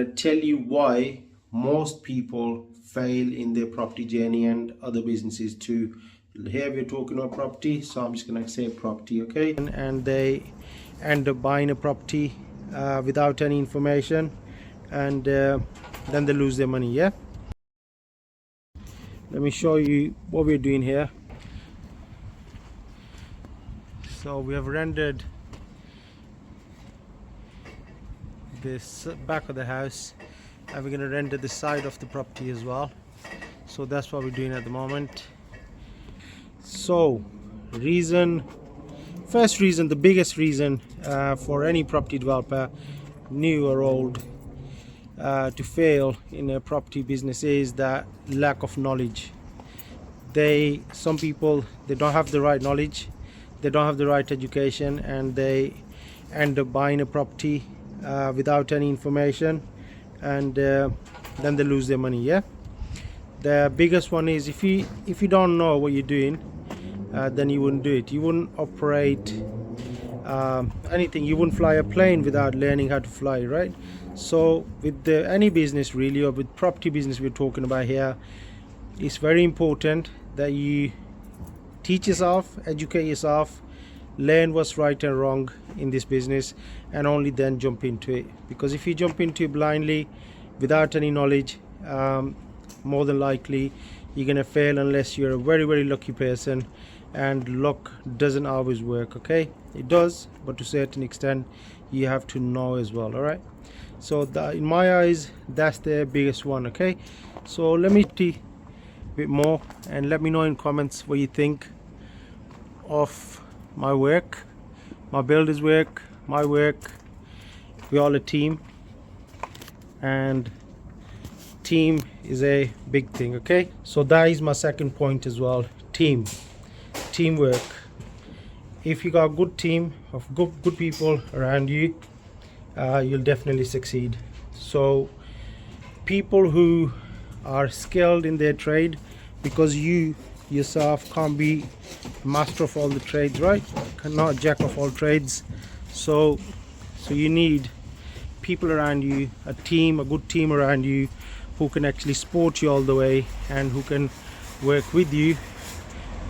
tell you why most people fail in their property journey and other businesses too. Here we're talking about property, so I'm just gonna say property, okay? And they end up buying a property without any information, and then they lose their money. Yeah, let me show you what we're doing here. So we have rendered this back of the house, and we're going to render the side of the property as well. So that's what we're doing at the moment. So first reason, the biggest reason for any property developer, new or old, to fail in a property business is that lack of knowledge. Some people, they don't have the right knowledge, they don't have the right education, and they end up buying a property without any information, and then they lose their money. Yeah, the biggest one is if you don't know what you're doing, then you wouldn't do it. You wouldn't operate anything. You wouldn't fly a plane without learning how to fly, right? So with any business really, or with property business we're talking about here, it's very important that you teach yourself, educate yourself, learn what's right and wrong in this business, and only then jump into it. Because if you jump into it blindly without any knowledge, more than likely you're gonna fail, unless you're a very, very lucky person, and luck doesn't always work. Okay, it does, but to a certain extent you have to know as well. All right, so in my eyes, that's the biggest one. Okay, so let me see a bit more, and let me know in comments what you think of my work, my builder's work, my work. We're all a team, and team is a big thing. Okay, so that is my second point as well. Teamwork. If you got a good team of good people around you, you'll definitely succeed. So people who are skilled in their trade, because you yourself can't be master of all the trades, right? Not jack of all trades. So you need people around you, a good team around you, who can actually support you all the way, and who can work with you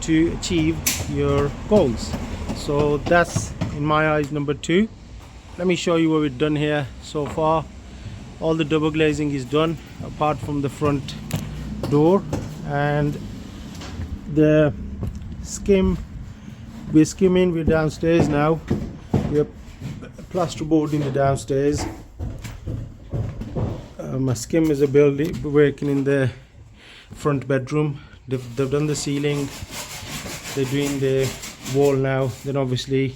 to achieve your goals. So that's, in my eyes, number two. Let me show you what we've done here so far. All the double glazing is done apart from the front door, and the we're skimming. We're downstairs now. We're plasterboard in the downstairs. My skim is working in the front bedroom. They've done the ceiling, they're doing the wall now, then obviously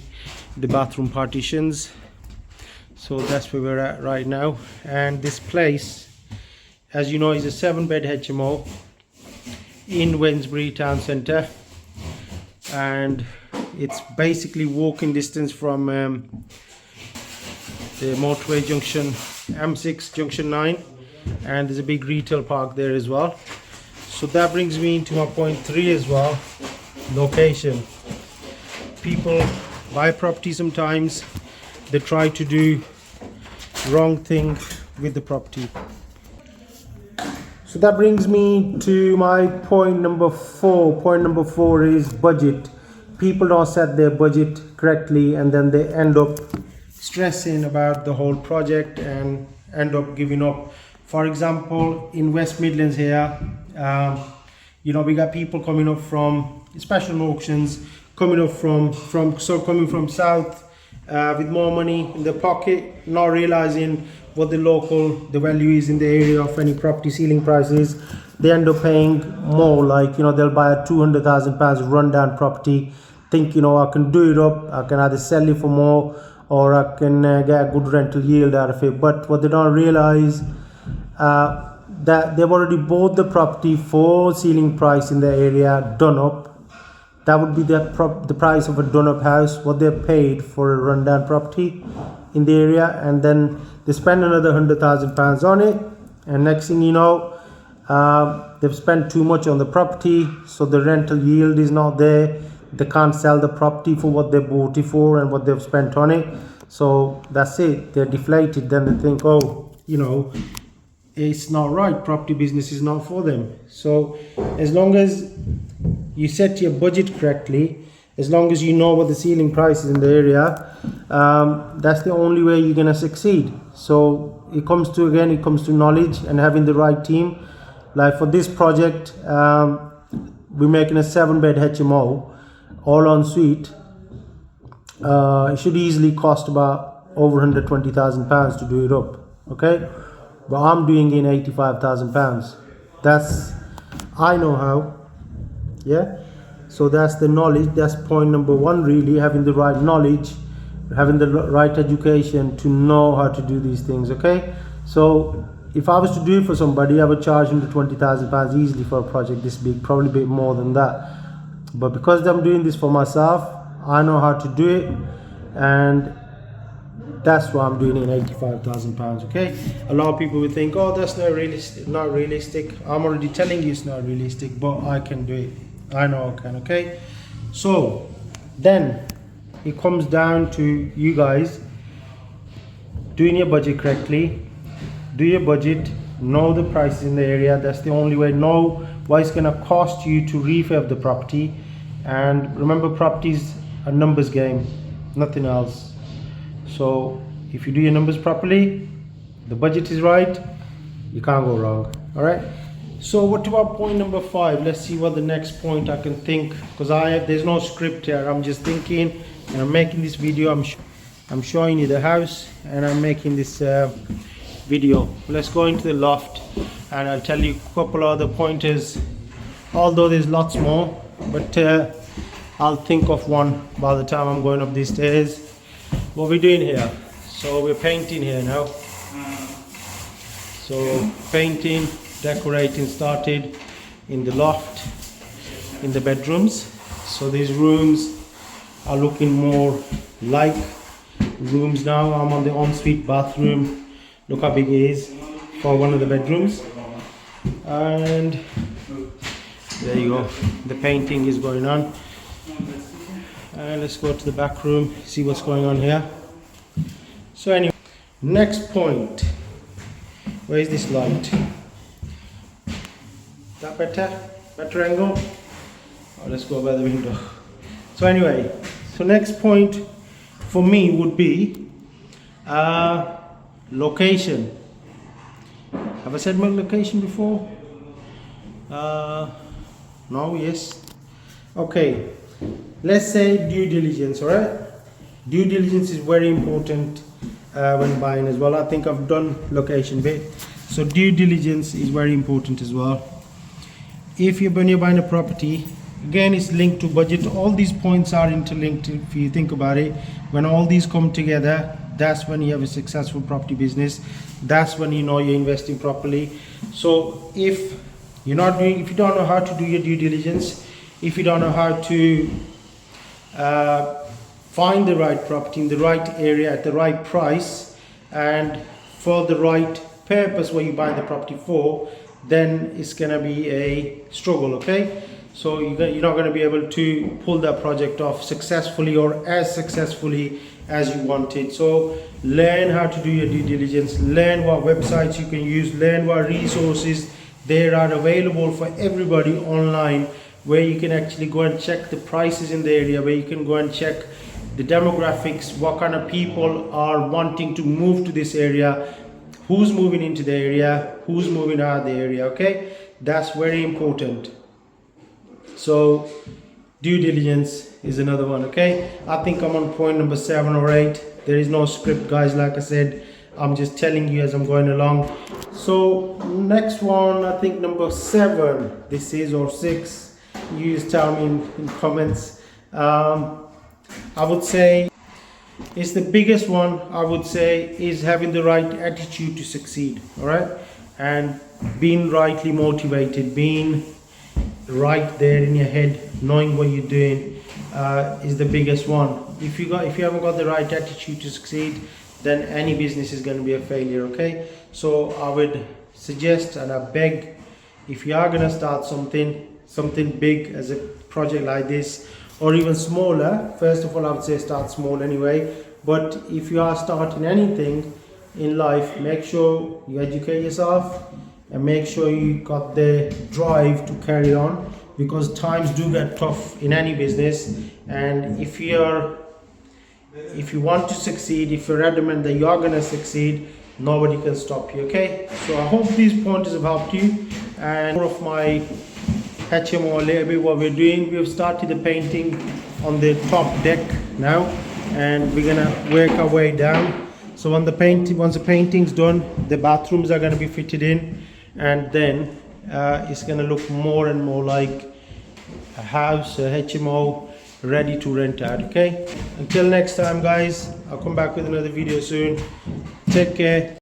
the bathroom partitions. So that's where we're at right now. And this place, as you know, is a 7-bed HMO in Wednesbury town centre, and it's basically walking distance from the motorway junction, M6 junction 9, and there's a big retail park there as well. So that brings me into my point 3 as well, location. People buy property, sometimes they try to do wrong thing with the property. So that brings me to my point number 4. Point number 4 is budget. People don't set their budget correctly, and then they end up stressing about the whole project and end up giving up. For example, in West Midlands here, we got people coming up from special auctions, coming from south with more money in their pocket, not realizing what the value is in the area of any property ceiling prices. They end up paying more, like they'll buy a £200,000 rundown property, think I can do it up, I can either sell it for more, or I can get a good rental yield out of it. But what they don't realize, that they've already bought the property for ceiling price in the area, done up. That would be the price of a done up house, what they paid for a rundown property in the area, and then they spend another £100,000 on it, and next thing you know, they've spent too much on the property, so the rental yield is not there. They can't sell the property for what they bought it for and what they've spent on it. So that's it, they're deflated. Then they think, oh, you know, it's not right. Property business is not for them. So as long as you set your budget correctly, as long as you know what the ceiling price is in the area, that's the only way you're gonna succeed. So it comes to knowledge and having the right team. Like for this project, we're making a 7-bed HMO, all en suite. It should easily cost about over £120,000 to do it up. Okay, but I'm doing it in £85,000. That's, I know how. Yeah, so that's the knowledge. That's point number one, really, having the right knowledge, having the right education to know how to do these things. Okay, so if I was to do it for somebody, I would charge £120,000 easily for a project this big, probably a bit more than that. But because I'm doing this for myself, I know how to do it, and that's why I'm doing it in £85,000. Okay, a lot of people will think, oh, that's not realistic. I'm already telling you it's not realistic, but I can do it. I know I can. Okay, so then it comes down to you guys doing your budget correctly. Do your budget, know the prices in the area. That's the only way. Know what it's gonna cost you to refurb the property, and remember, properties a numbers game, nothing else. So if you do your numbers properly, the budget is right, you can't go wrong. All right, so what about point number 5? Let's see what the next point I can think, because there's no script here. I'm just thinking, and I'm making this video. I'm showing you the house, and I'm making this video. Let's go into the loft, and I'll tell you a couple other pointers, although there's lots more, but I'll think of one by the time I'm going up these stairs. What we're doing here, so we're painting here now. So painting, decorating started in the loft, in the bedrooms. So these rooms are looking more like rooms now. I'm on the ensuite bathroom. Look how big it is for one of the bedrooms. And there you go, the painting is going on. Let's go to the back room, see what's going on here. So anyway, next point. Where is this light? That better angle? Oh, let's go by the window. So anyway, so next point for me would be location. Have I said my location before? No, yes. Okay, let's say due diligence. All right, due diligence is very important when buying as well. I think I've done location bit, so due diligence is very important as well. When you're buying a property, again, it's linked to budget. All these points are interlinked. If you think about it, when all these come together, that's when you have a successful property business. That's when you know you're investing properly. So if you don't know how to do your due diligence, if you don't know how to find the right property in the right area at the right price and for the right purpose what you buy the property for, then it's gonna be a struggle. Okay, so you're not going to be able to pull that project off successfully or as successfully as you wanted. So learn how to do your due diligence, learn what websites you can use, learn what resources there are available for everybody online, where you can actually go and check the prices in the area, where you can go and check the demographics, what kind of people are wanting to move to this area, who's moving into the area, who's moving out of the area. Okay, that's very important. So due diligence is another one. Okay, I think I'm on point number 7 or 8. There is no script, guys. Like I said, I'm just telling you as I'm going along. So next one, I think number 7 this is, or 6, you just tell me in comments. I would say it's the biggest one. I would say is having the right attitude to succeed. All right, and being rightly motivated, being right there in your head, knowing what you're doing, is the biggest one. If you haven't got the right attitude to succeed, then any business is going to be a failure. Okay, so I would suggest and I beg, if you are going to start something big as a project like this, or even smaller, first of all I would say start small anyway, but if you are starting anything, in life, make sure you educate yourself and make sure you got the drive to carry on, because times do get tough in any business. And if you want to succeed, if you're adamant that you're going to succeed, nobody can stop you. Okay, so I hope these pointers have helped you. And more of my HMO, a little bit what we're doing, we've started the painting on the top deck now, and we're gonna work our way down. So once the painting's done, the bathrooms are going to be fitted in, and then it's going to look more and more like a house, a HMO, ready to rent out. Okay, until next time guys, I'll come back with another video soon. Take care.